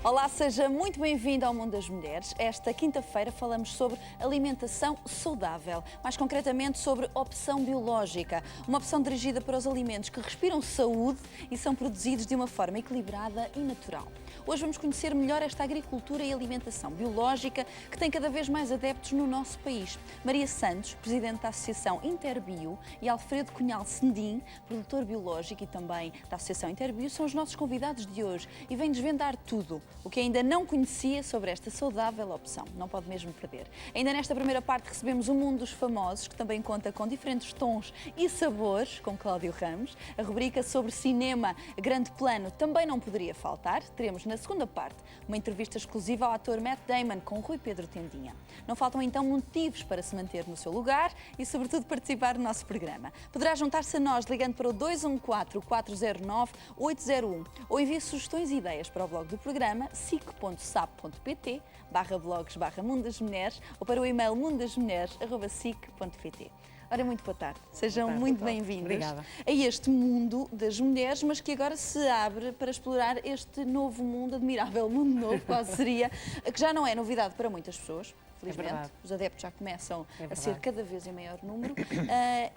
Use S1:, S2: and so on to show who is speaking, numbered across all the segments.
S1: Olá, seja muito bem-vindo ao Mundo das Mulheres. Esta quinta-feira falamos sobre alimentação saudável, mais concretamente sobre opção biológica, uma opção dirigida para os alimentos que respiram saúde e são produzidos de uma forma equilibrada e natural. Hoje vamos conhecer melhor esta agricultura e alimentação biológica que tem cada vez mais adeptos no nosso país. Maria Santos, presidente da Associação Interbio, e Alfredo Cunhal Sendim, produtor biológico e também da Associação Interbio, são os nossos convidados de hoje e vêm desvendar tudo o que ainda não conhecia sobre esta saudável opção. Não pode mesmo perder. Ainda nesta primeira parte recebemos o Mundo dos Famosos, que também conta com diferentes tons e sabores, com Cláudio Ramos. A rubrica sobre cinema Grande Plano também não poderia faltar. Teremos na segunda parte uma entrevista exclusiva ao ator Matt Damon com Rui Pedro Tendinha. Não faltam então motivos para se manter no seu lugar e sobretudo participar do nosso programa. Poderá juntar-se a nós ligando para o 214-409-801 ou enviar sugestões e ideias para o blog do programa sic.sap.pt/blogs/Mundo das Mulheres ou para o e-mail mundasmulheres@sic.pt. Ora, muito boa tarde. Sejam muito bem-vindos a este mundo das mulheres, mas que agora se abre para explorar este novo mundo, admirável mundo novo, qual seria, que já não é novidade para muitas pessoas. Felizmente, os adeptos já começam a ser cada vez em maior número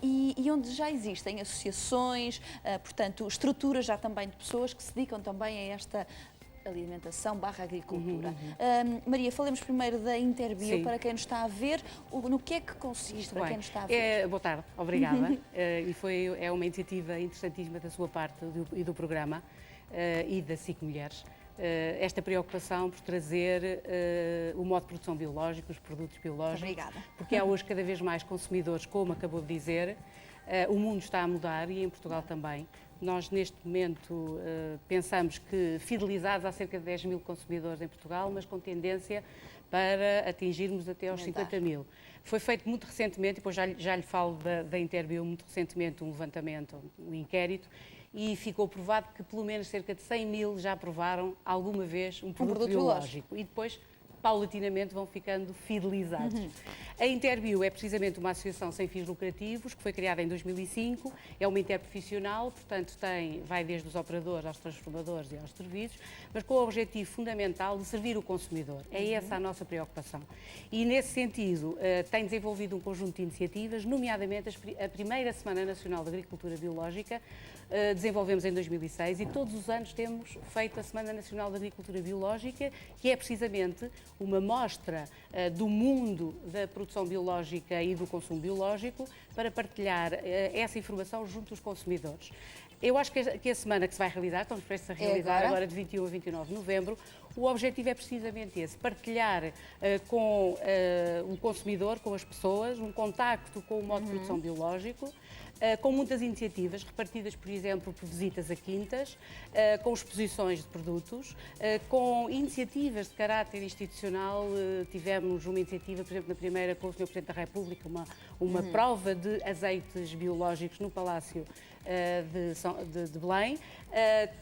S1: e onde já existem associações, portanto, estruturas já também de pessoas que se dedicam também a esta alimentação/agricultura. Maria, falemos primeiro da Interbio. Sim. Para quem nos está a ver, no que é que consiste, para quem nos está a ver?
S2: Boa tarde, obrigada. É uma iniciativa interessantíssima da sua parte e do programa e da SIC Mulheres. Esta preocupação por trazer o modo de produção biológico, os produtos biológicos.
S1: Obrigada.
S2: Porque há hoje cada vez mais consumidores, como acabou de dizer. O mundo está a mudar e em Portugal também. Nós, neste momento, pensamos que fidelizados há cerca de 10 mil consumidores em Portugal, mas com tendência para atingirmos até aos 50 mil. Foi feito muito recentemente, depois já lhe falo da Interbio, muito recentemente um levantamento, um inquérito, e ficou provado que pelo menos cerca de 100 mil já provaram alguma vez um produto biológico. E depois, paulatinamente, vão ficando fidelizados. A Interbio é precisamente uma associação sem fins lucrativos, que foi criada em 2005, é uma interprofissional, portanto vai desde os operadores aos transformadores e aos serviços, mas com o objetivo fundamental de servir o consumidor. É essa a nossa preocupação. E nesse sentido tem desenvolvido um conjunto de iniciativas, nomeadamente a primeira Semana Nacional de Agricultura Biológica, desenvolvemos em 2006 e todos os anos temos feito a Semana Nacional de Agricultura Biológica, que é precisamente uma mostra do mundo da produção biológica e do consumo biológico para partilhar essa informação junto dos consumidores. Eu acho que a semana que se vai realizar, estamos prestes a realizar agora de 21 a 29 de novembro, o objetivo é precisamente esse, partilhar com o consumidor, com as pessoas, um contacto com o modo de produção biológico, com muitas iniciativas repartidas, por exemplo, por visitas a quintas, com exposições de produtos, com iniciativas de caráter institucional. Tivemos uma iniciativa, por exemplo, na primeira com o Sr. Presidente da República, uma prova de azeites biológicos no Palácio de Belém.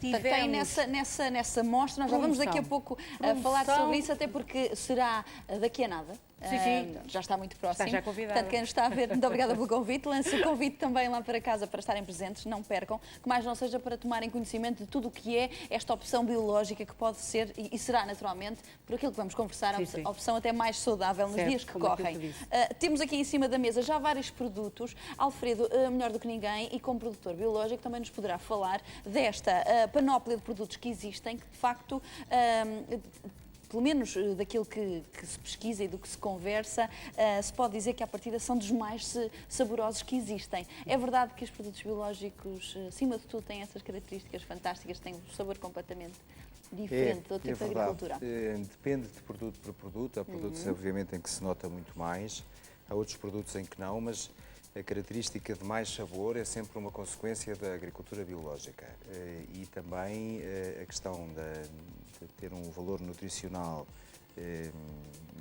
S1: Tem nessa mostra, nós já vamos daqui a pouco falar sobre isso, até porque será daqui a nada.
S2: Sim.
S1: Já está muito próximo.
S2: Está já convidada.
S1: Portanto, quem nos está a ver, muito obrigada pelo convite. Lanço o convite também lá para casa para estarem presentes, não percam, que mais não seja para tomarem conhecimento de tudo o que é esta opção biológica que pode ser e será naturalmente, por aquilo que vamos conversar, a opção até mais saudável nos dias que correm. Temos aqui em cima da mesa já vários produtos. Alfredo, melhor do que ninguém, e como produtor biológico também nos poderá falar desta panóplia de produtos que existem, que de facto pelo menos daquilo que se pesquisa e do que se conversa, se pode dizer que à partida são dos mais saborosos que existem. É verdade que os produtos biológicos, acima de tudo, têm essas características fantásticas, têm um sabor completamente diferente do tipo de agricultura?
S3: Depende de produto para produto. Há produtos, obviamente, em que se nota muito mais, há outros produtos em que não, mas a característica de mais sabor é sempre uma consequência da agricultura biológica. E também a questão de ter um valor nutricional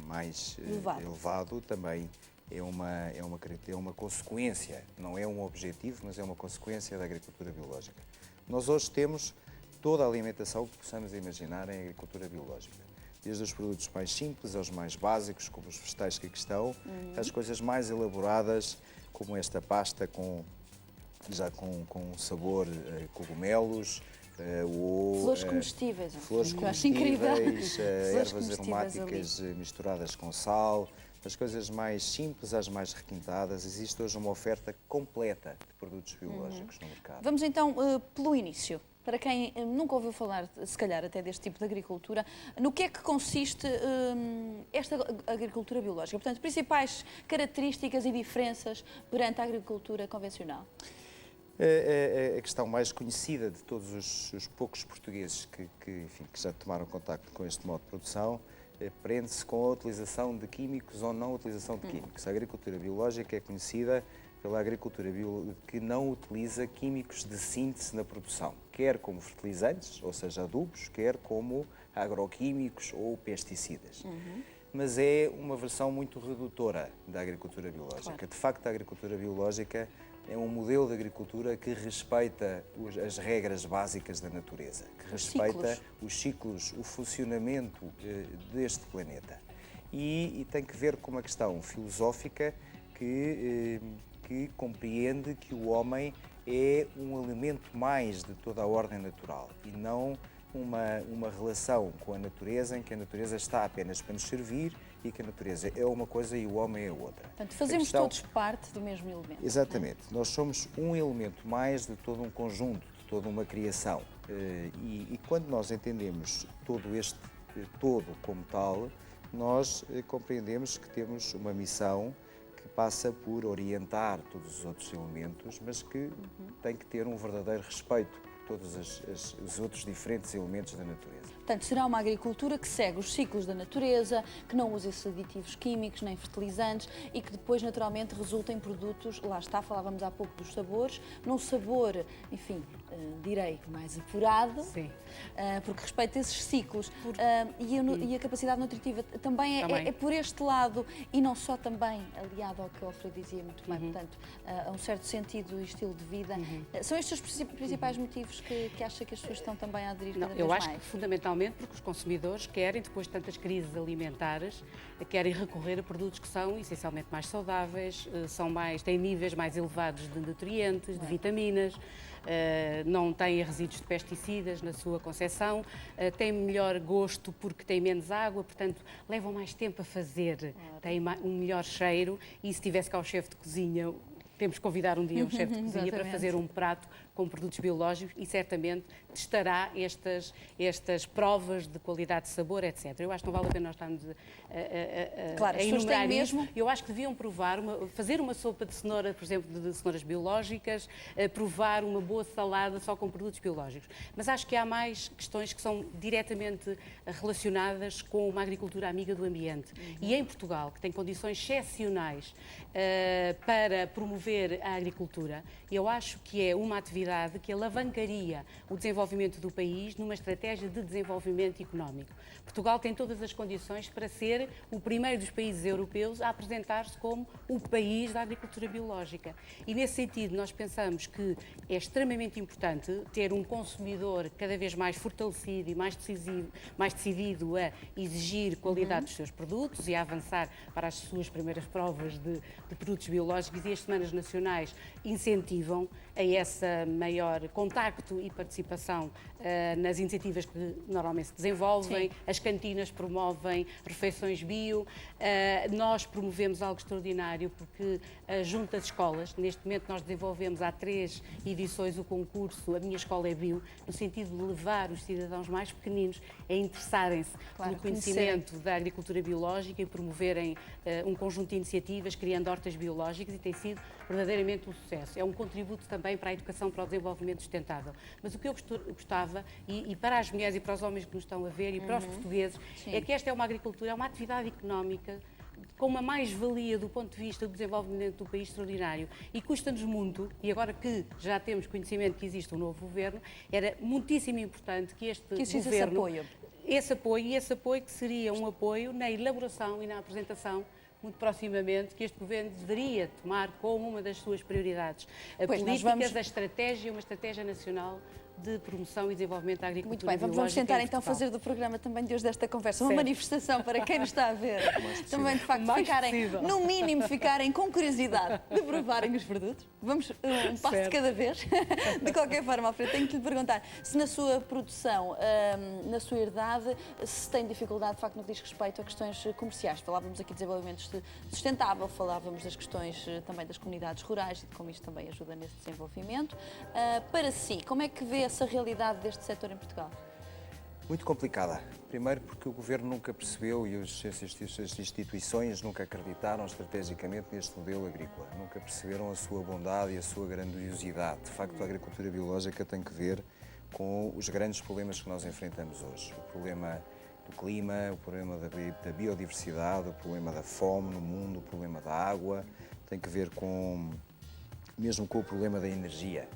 S3: mais elevado também é uma consequência, não é um objetivo, mas é uma consequência da agricultura biológica. Nós hoje temos toda a alimentação que possamos imaginar em agricultura biológica. Desde os produtos mais simples aos mais básicos, como os vegetais que aqui estão, às coisas mais elaboradas, como esta pasta já com sabor cogumelos, ou
S1: Flores comestíveis.
S3: flores
S1: Eu acho incrível.
S3: comestíveis,
S1: Flores
S3: ervas
S1: comestíveis
S3: aromáticas misturadas com sal, das coisas mais simples às mais requintadas. Existe hoje uma oferta completa de produtos biológicos no mercado.
S1: Vamos então pelo início. Para quem nunca ouviu falar, se calhar, até deste tipo de agricultura, no que é que consiste esta agricultura biológica? Portanto, principais características e diferenças perante a agricultura convencional?
S3: A questão mais conhecida de todos os poucos portugueses que já tomaram contacto com este modo de produção prende-se com a utilização de químicos ou não utilização de químicos. A agricultura biológica é conhecida pela agricultura que não utiliza químicos de síntese na produção, quer como fertilizantes, ou seja, adubos, quer como agroquímicos ou pesticidas. Mas é uma versão muito redutora da agricultura biológica.
S1: Claro.
S3: De facto, a agricultura biológica é um modelo de agricultura que respeita as regras básicas da natureza, que respeita os ciclos, o funcionamento deste planeta. E tem que ver com uma questão filosófica que compreende que o homem é um elemento mais de toda a ordem natural e não uma relação com a natureza em que a natureza está apenas para nos servir e que a natureza é uma coisa e o homem é outra.
S1: Portanto, fazemos todos parte do mesmo elemento.
S3: Exatamente. Nós somos um elemento mais de todo um conjunto, de toda uma criação. E quando nós entendemos todo este todo como tal, nós compreendemos que temos uma missão que passa por orientar todos os outros elementos, mas que tem que ter um verdadeiro respeito por todos os outros diferentes elementos da natureza.
S1: Portanto, será uma agricultura que segue os ciclos da natureza, que não usa esses aditivos químicos nem fertilizantes e que depois, naturalmente, resulta em produtos, lá está, falávamos há pouco dos sabores, num sabor, enfim, direi, mais apurado, porque respeita esses ciclos. E a capacidade nutritiva também é por este lado e não só também aliado ao que o Alfredo dizia muito bem, portanto, a um certo sentido e estilo de vida. São estes os principais motivos que acha que as pessoas estão também a aderir cada vez mais?
S2: Eu acho que fundamentalmente porque os consumidores querem, depois de tantas crises alimentares, querem recorrer a produtos que são essencialmente mais saudáveis, têm níveis mais elevados de nutrientes, de vitaminas, não têm resíduos de pesticidas na sua concepção, têm melhor gosto porque têm menos água, portanto levam mais tempo a fazer, têm um melhor cheiro e se tivesse cá o chefe de cozinha, temos que convidar um dia um chefe de cozinha para fazer um prato com produtos biológicos e certamente testará estas provas de qualidade de sabor, etc. Eu acho que não vale a pena nós estarmos a enumerar mesmo. Eu acho que deviam provar, fazer uma sopa de cenoura, por exemplo, de cenouras biológicas, provar uma boa salada só com produtos biológicos. Mas acho que há mais questões que são diretamente relacionadas com uma agricultura amiga do ambiente. E em Portugal, que tem condições excepcionais para promover a agricultura, eu acho que é uma atividade que alavancaria o desenvolvimento do país numa estratégia de desenvolvimento económico. Portugal tem todas as condições para ser o primeiro dos países europeus a apresentar-se como o país da agricultura biológica. E nesse sentido nós pensamos que é extremamente importante ter um consumidor cada vez mais fortalecido e mais decidido a exigir qualidade dos seus produtos e a avançar para as suas primeiras provas de produtos biológicos, e as semanas nacionais incentivam a essa maior contacto e participação nas iniciativas que normalmente se desenvolvem. Sim. As cantinas promovem refeições bio. Nós promovemos algo extraordinário porque junto às escolas, neste momento nós desenvolvemos há 3 edições o concurso A Minha Escola é Bio, no sentido de levar os cidadãos mais pequeninos a interessarem-se pelo conhecimento da agricultura biológica e promoverem um conjunto de iniciativas, criando hortas biológicas, e tem sido verdadeiramente um sucesso. É um contributo também para a educação, para o desenvolvimento sustentável. Mas o que eu gostava, e para as mulheres e para os homens que nos estão a ver e para os portugueses, é que esta é uma agricultura, é uma atividade económica com uma mais-valia do ponto de vista do desenvolvimento do país extraordinário, e custa-nos muito, e agora que já temos conhecimento que existe um novo governo, era muitíssimo importante que este governo... Esse apoio que seria um apoio na elaboração e na apresentação muito proximamente, que este Governo deveria tomar como uma das suas prioridades políticas, a estratégia, uma estratégia nacional de promoção e desenvolvimento da agricultura
S1: Muito bem, vamos
S2: biológica
S1: tentar
S2: em
S1: então
S2: Portugal.
S1: fazer do programa também de hoje desta conversa uma
S2: Certo.
S1: manifestação para quem nos está a ver. Também, de facto,
S2: Mais
S1: ficarem,
S2: possível.
S1: no mínimo, ficarem com curiosidade de provarem os produtos. Vamos um passo de
S2: Certo.
S1: cada vez. De qualquer forma, Alfredo, tenho que lhe perguntar se na sua produção, na sua herdade, se tem dificuldade, de facto, no que diz respeito a questões comerciais. Falávamos aqui de desenvolvimento sustentável, falávamos das questões também das comunidades rurais e de como isto também ajuda nesse desenvolvimento. Para si, como é que vê essa realidade deste setor em Portugal?
S3: Muito complicada. Primeiro porque o Governo nunca percebeu e as instituições nunca acreditaram estrategicamente neste modelo agrícola. Nunca perceberam a sua bondade e a sua grandiosidade. De facto, a agricultura biológica tem que ver com os grandes problemas que nós enfrentamos hoje. O problema do clima, o problema da biodiversidade, o problema da fome no mundo, o problema da água, tem que ver mesmo com o problema da energia.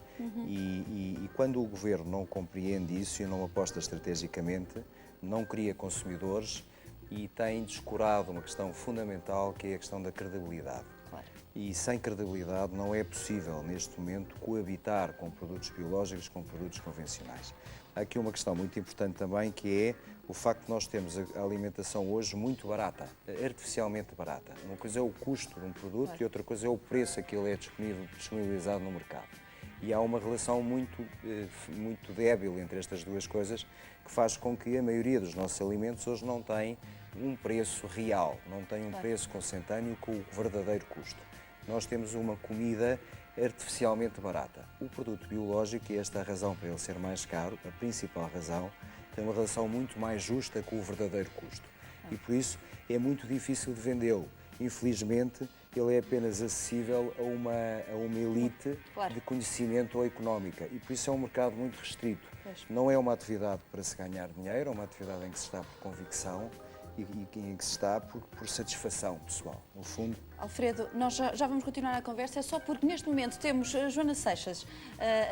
S3: E quando o Governo não compreende isso e não aposta estrategicamente, não cria consumidores e tem descurado uma questão fundamental, que é a questão da credibilidade.
S1: Claro.
S3: E sem credibilidade não é possível, neste momento, coabitar com produtos biológicos com produtos convencionais. Há aqui uma questão muito importante também, que é o facto de nós termos a alimentação hoje muito barata, artificialmente barata. Uma coisa é o custo de um produto e outra coisa é o preço a que ele é disponibilizado no mercado. E há uma relação muito débil entre estas duas coisas, que faz com que a maioria dos nossos alimentos hoje não tem um preço real, não tem um preço consentâneo com o verdadeiro custo. Nós temos uma comida artificialmente barata. O produto biológico, e esta é a razão para ele ser mais caro, a principal razão, tem uma relação muito mais justa com o verdadeiro custo. E por isso é muito difícil de vendê-lo. Infelizmente, ele é apenas acessível a uma elite de conhecimento ou económica. E por isso é um mercado muito restrito. Não é uma atividade para se ganhar dinheiro, é uma atividade em que se está por convicção e em que se está por satisfação pessoal, no fundo.
S1: Alfredo, nós já vamos continuar a conversa, é só porque neste momento temos a Joana Seixas,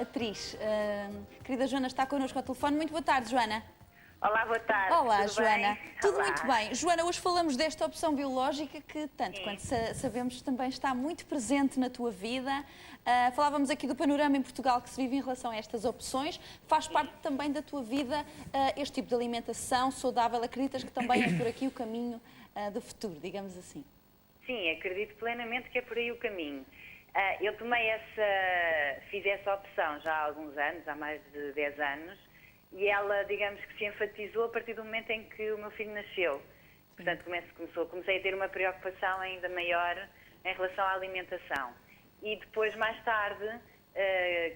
S1: atriz. Querida Joana, está connosco ao telefone. Muito boa tarde, Joana.
S4: Olá, boa tarde.
S1: Olá,
S4: Tudo
S1: Joana.
S4: bem?
S1: Tudo
S4: Olá.
S1: muito bem. Joana, hoje falamos desta opção biológica que, tanto quanto sabemos, também está muito presente na tua vida. Falávamos aqui do panorama em Portugal que se vive em relação a estas opções. Faz parte também da tua vida este tipo de alimentação saudável? Acreditas que também é por aqui o caminho do futuro, digamos assim?
S4: Sim, acredito plenamente que é por aí o caminho. Eu fiz essa opção já há alguns anos, há mais de 10 anos, e ela, digamos que se enfatizou a partir do momento em que o meu filho nasceu. Portanto, comecei a ter uma preocupação ainda maior em relação à alimentação. E depois, mais tarde,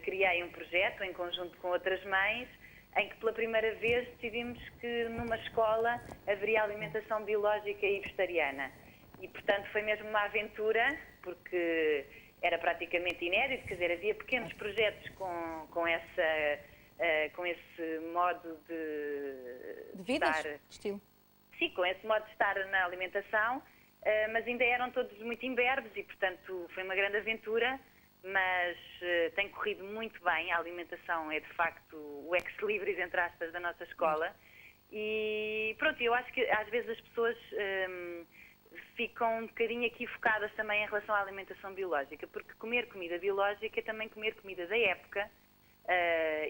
S4: criei um projeto em conjunto com outras mães, em que pela primeira vez decidimos que numa escola haveria alimentação biológica e vegetariana. E, portanto, foi mesmo uma aventura, porque era praticamente inédito, quer dizer, havia pequenos projetos com esse modo
S1: de vida,
S4: estar,
S1: estilo.
S4: Sim, com esse modo de estar na alimentação, mas ainda eram todos muito imberbes e, portanto, foi uma grande aventura, mas tem corrido muito bem. A alimentação é, de facto, o ex-libris, entre aspas, da nossa escola. E, pronto, eu acho que às vezes as pessoas ficam um bocadinho equivocadas também em relação à alimentação biológica, porque comer comida biológica é também comer comida da época.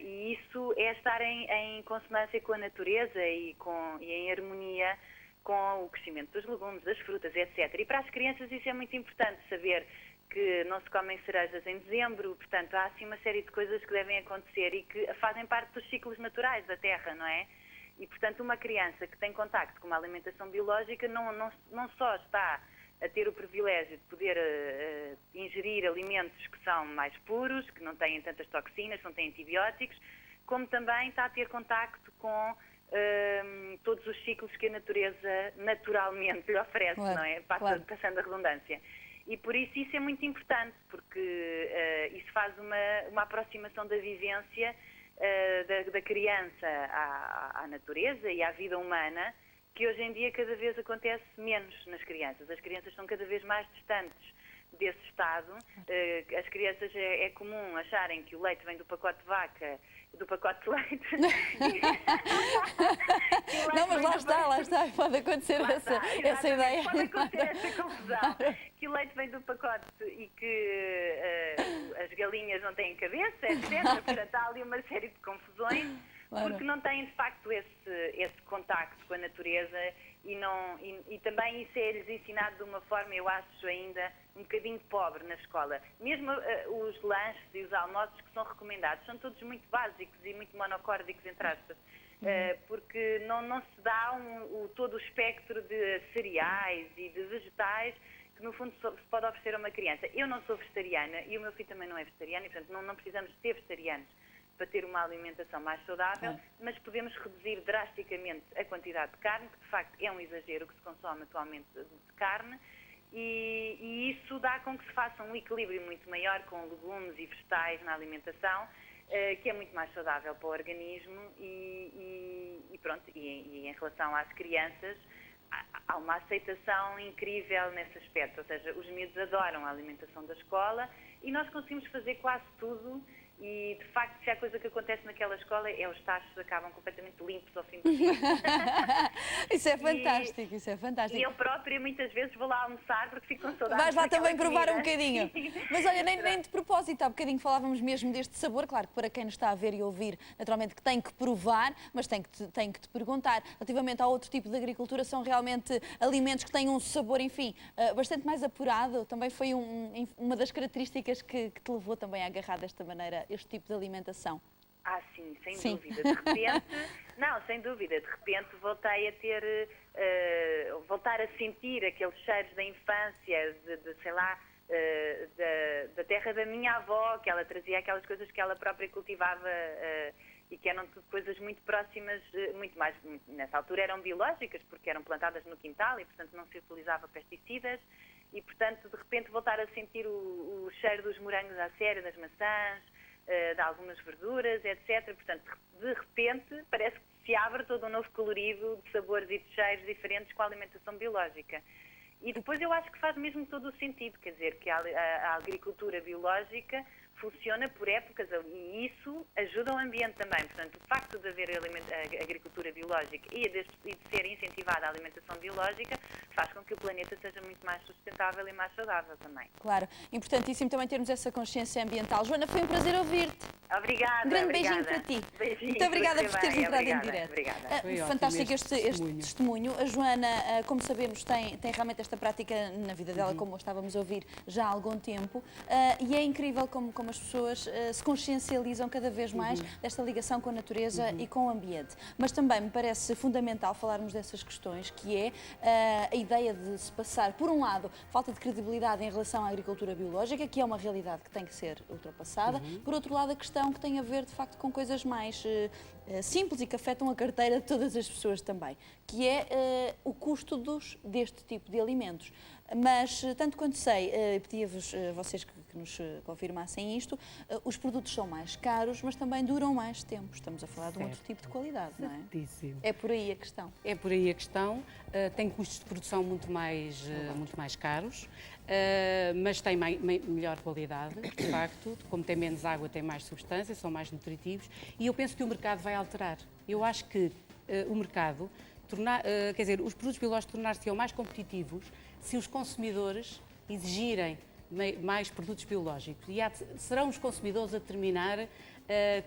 S4: E isso é estar em consonância com a natureza e em harmonia com o crescimento dos legumes, das frutas, etc. E para as crianças isso é muito importante, saber que não se comem cerejas em dezembro, portanto há assim uma série de coisas que devem acontecer e que fazem parte dos ciclos naturais da terra, não é? E portanto uma criança que tem contacto com uma alimentação biológica não só está a ter o privilégio de poder ingerir alimentos que são mais puros, que não têm tantas toxinas, não têm antibióticos, como também está a ter contacto com todos os ciclos que a natureza naturalmente lhe oferece,
S1: Claro,
S4: não é? Passando a redundância. E por isso é muito importante, porque isso faz uma aproximação da vivência da criança à natureza e à vida humana, que hoje em dia cada vez acontece menos nas crianças. As crianças são cada vez mais distantes desse Estado. As crianças é comum acharem que o leite vem do pacote de vaca, do pacote de leite.
S1: Não, mas lá está, pode acontecer essa ideia.
S4: Pode acontecer essa confusão. Que o leite vem do pacote e que as galinhas não têm cabeça, etc. Portanto, há ali uma série de confusões.
S1: Claro.
S4: Porque não têm, de facto, esse contacto com a natureza e também isso é-lhes ensinado de uma forma, eu acho, ainda um bocadinho pobre na escola. Mesmo os lanches e os almoços que são recomendados são todos muito básicos e muito monocórdicos, entre aspas, porque não se dá todo o espectro de cereais e de vegetais que, no fundo, se pode oferecer a uma criança. Eu não sou vegetariana e o meu filho também não é vegetariano e, portanto, não precisamos ser vegetarianos para ter uma alimentação mais saudável, mas podemos reduzir drasticamente a quantidade de carne, que de facto é um exagero que se consome atualmente de carne, e isso dá com que se faça um equilíbrio muito maior com legumes e vegetais na alimentação, que é muito mais saudável para o organismo e pronto, e em relação às crianças, há uma aceitação incrível nesse aspecto, ou seja, os miúdos adoram a alimentação da escola e nós conseguimos fazer quase tudo. E, de facto, se há coisa que acontece naquela escola é os tachos acabam completamente limpos ao fim do dia.
S1: Isso é fantástico, isso é fantástico.
S4: E eu própria muitas vezes vou lá almoçar porque fico com saudades.
S1: Vais lá
S4: daquela
S1: também provar um
S4: comida.
S1: bocadinho. Mas olha, nem de propósito, há bocadinho falávamos mesmo deste sabor. Claro que para quem nos está a ver e ouvir, naturalmente que tem que provar, mas tem que te perguntar. Relativamente a outro tipo de agricultura, são realmente alimentos que têm um sabor, enfim, bastante mais apurado. Também foi uma das características que te levou também a agarrar desta maneira este tipo de alimentação.
S4: Sim, sem dúvida. De repente, sem dúvida. De repente voltei a ter, voltar a sentir aqueles cheiros da infância, sei lá, da terra da minha avó, que ela trazia aquelas coisas que ela própria cultivava e que eram coisas muito próximas, nessa altura eram biológicas, porque eram plantadas no quintal e, portanto, não se utilizava pesticidas. E, portanto, de repente voltar a sentir o cheiro dos morangos à série, das maçãs, de algumas verduras, etc. Portanto, de repente, parece que se abre todo um novo colorido de sabores e de cheiros diferentes com a alimentação biológica. E depois eu acho que faz mesmo todo o sentido, quer dizer, que a agricultura biológica funciona por épocas e isso ajuda o ambiente também. Portanto, o facto de haver agricultura biológica e de ser incentivada a alimentação biológica faz com que o planeta seja muito mais sustentável e mais saudável também.
S1: Claro, importantíssimo também termos essa consciência ambiental. Joana, foi um prazer ouvir-te.
S4: Obrigada.
S1: Um grande beijinho para ti.
S4: Beijinho,
S1: muito obrigada por teres entrado em direto.
S4: Obrigada.
S1: Fantástico este testemunho. A Joana, como sabemos, tem realmente esta prática na vida dela, como estávamos a ouvir, já há algum tempo. E é incrível como as pessoas se consciencializam cada vez mais desta ligação com a natureza e com o ambiente. Mas também me parece fundamental falarmos dessas questões, que é a ideia de se passar, por um lado, falta de credibilidade em relação à agricultura biológica, que é uma realidade que tem que ser ultrapassada. Por outro lado, a questão que tem a ver, de facto, com coisas mais simples e que afetam a carteira de todas as pessoas também, que é o custo deste tipo de alimentos. Mas, tanto quanto sei, pedia-vos vocês que nos confirmassem isto, os produtos são mais caros, mas também duram mais tempo. Estamos a falar de um outro tipo de qualidade, não é?
S2: Certíssimo.
S1: É por aí a questão.
S2: É por aí a questão. Tem custos de produção muito mais caros, mas tem melhor qualidade, de facto. Como tem menos água, tem mais substância, são mais nutritivos. E eu penso que o mercado vai alterar. Eu acho que o mercado, os produtos biológicos tornar-se-ão mais competitivos se os consumidores exigirem mais produtos biológicos. E serão os consumidores a determinar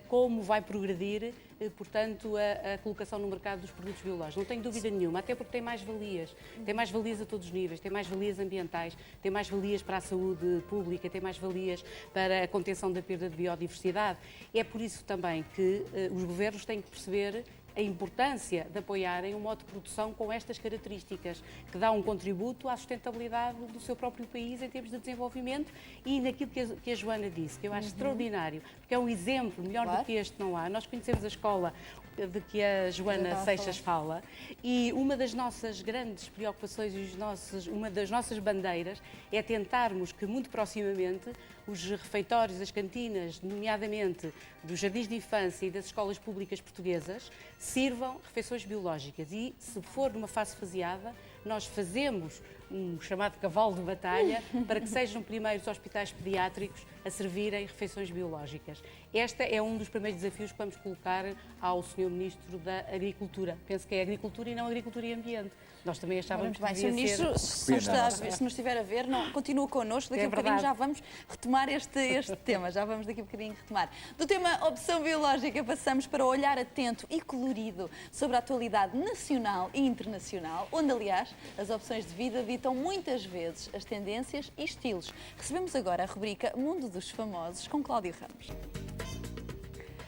S2: como vai progredir, portanto, a colocação no mercado dos produtos biológicos. Não tenho dúvida nenhuma, até porque tem mais valias. Tem mais valias a todos os níveis, tem mais valias ambientais, tem mais valias para a saúde pública, tem mais valias para a contenção da perda de biodiversidade. É por isso também que os governos têm que perceber a importância de apoiarem um modo de produção com estas características, que dá um contributo à sustentabilidade do seu próprio país em termos de desenvolvimento e naquilo que a Joana disse, que eu acho extraordinário, porque é um exemplo, melhor do que este não há. Nós conhecemos a escola de que a Joana Seixas fala e uma das nossas grandes preocupações e uma das nossas bandeiras é tentarmos que muito proximamente os refeitórios, as cantinas, nomeadamente dos jardins de infância e das escolas públicas portuguesas, sirvam refeições biológicas e, se for numa fase faseada, nós fazemos um chamado cavalo de batalha para que sejam primeiros hospitais pediátricos a servirem refeições biológicas. Este é um dos primeiros desafios que vamos colocar ao Sr. Ministro da Agricultura. Penso que é Agricultura e não Agricultura e Ambiente. Nós também achávamos que
S1: Sr.
S2: devia ser...
S1: Ministro, se nos estiver a ver, continua connosco, daqui a bocadinho já vamos retomar este tema, já vamos daqui a bocadinho retomar. Do tema opção biológica passamos para o olhar atento e colorido sobre a atualidade nacional e internacional, onde, aliás, as opções de vida ditam muitas vezes as tendências e estilos. Recebemos agora a rubrica Mundo dos Famosos com Cláudio Ramos.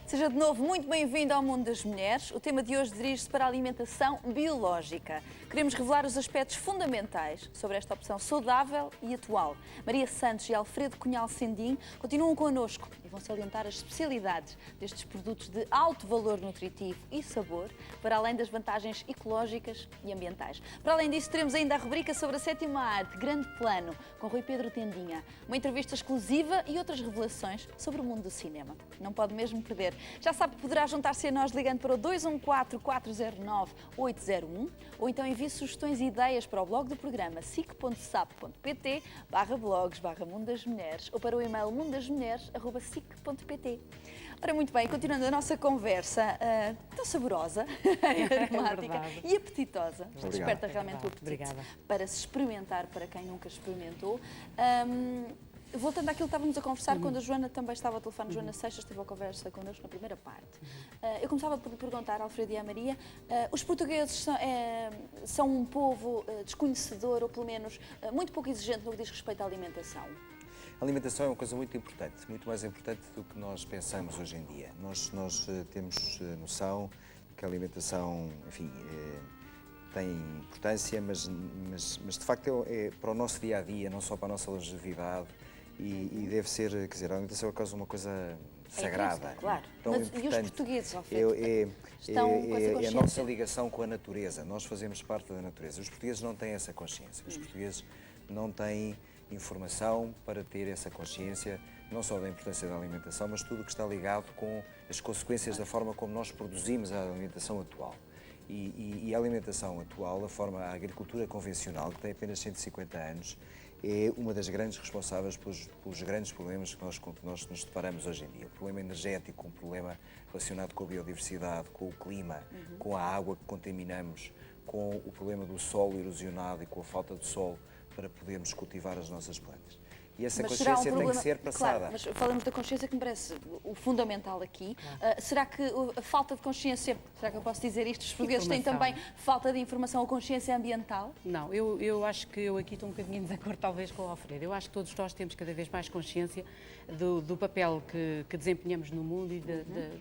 S1: Seja de novo muito bem-vindo ao Mundo das Mulheres. O tema de hoje dirige-se para a alimentação biológica. Queremos revelar os aspectos fundamentais sobre esta opção saudável e atual. Maria Santos e Alfredo Cunhal Sendim continuam connosco e vão salientar as especialidades destes produtos de alto valor nutritivo e sabor, para além das vantagens ecológicas e ambientais. Para além disso, teremos ainda a rubrica sobre a sétima arte, Grande Plano, com Rui Pedro Tendinha. Uma entrevista exclusiva e outras revelações sobre o mundo do cinema. Não pode mesmo perder. Já sabe que poderá juntar-se a nós ligando para o 214-409-801 ou então envie sugestões e ideias para o blog do programa sic.sap.pt/blogs/Mundo das Mulheres ou para o e-mail mundasmulheres@sic.pt. Ora, muito bem, continuando a nossa conversa tão saborosa, aromática e apetitosa. Desperta realmente o apetite para se experimentar, para quem nunca experimentou. Voltando àquilo que estávamos a conversar, quando a Joana também estava ao telefone, Joana Seixas esteve a conversa connosco na primeira parte. Eu começava por perguntar ao Alfredo e à Maria, os portugueses são um povo desconhecedor, ou pelo menos muito pouco exigente no que diz respeito à alimentação?
S3: A alimentação é uma coisa muito importante, muito mais importante do que nós pensamos hoje em dia. Nós temos noção que a alimentação, enfim, tem importância, mas de facto é para o nosso dia-a-dia, não só para a nossa longevidade, e deve ser, quer dizer, a alimentação é quase uma coisa sagrada.
S1: Claro.
S3: Tão
S1: Mas
S3: importante.
S1: e os portugueses, Alfredo?
S3: É a nossa ligação com a natureza. Nós fazemos parte da natureza. Os portugueses não têm essa consciência. Os portugueses não têm informação para ter essa consciência, não só da importância da alimentação, mas tudo o que está ligado com as consequências da forma como nós produzimos a alimentação atual. E a alimentação atual, a agricultura convencional, que tem apenas 150 anos, é uma das grandes responsáveis pelos grandes problemas que nós nos deparamos hoje em dia. O problema energético, um problema relacionado com a biodiversidade, com o clima, com a água que contaminamos, com o problema do solo erosionado e com a falta de sol para podermos cultivar as nossas plantas. E essa consciência tem que ser passada.
S1: Claro, mas falamos da consciência que me parece o fundamental aqui. Será que a falta de consciência, será que eu posso dizer isto? Os portugueses têm também falta de informação ou consciência ambiental?
S2: Não, eu acho que eu aqui estou um bocadinho em desacordo talvez com o Alfredo. Eu acho que todos nós temos cada vez mais consciência do papel que desempenhamos no mundo e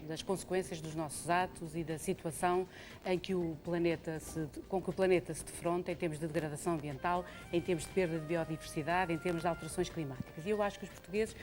S2: das consequências dos nossos atos e da situação em que com que o planeta se defronta em termos de degradação ambiental, em termos de perda de biodiversidade, em termos de alterações climáticas. E eu acho que os portugueses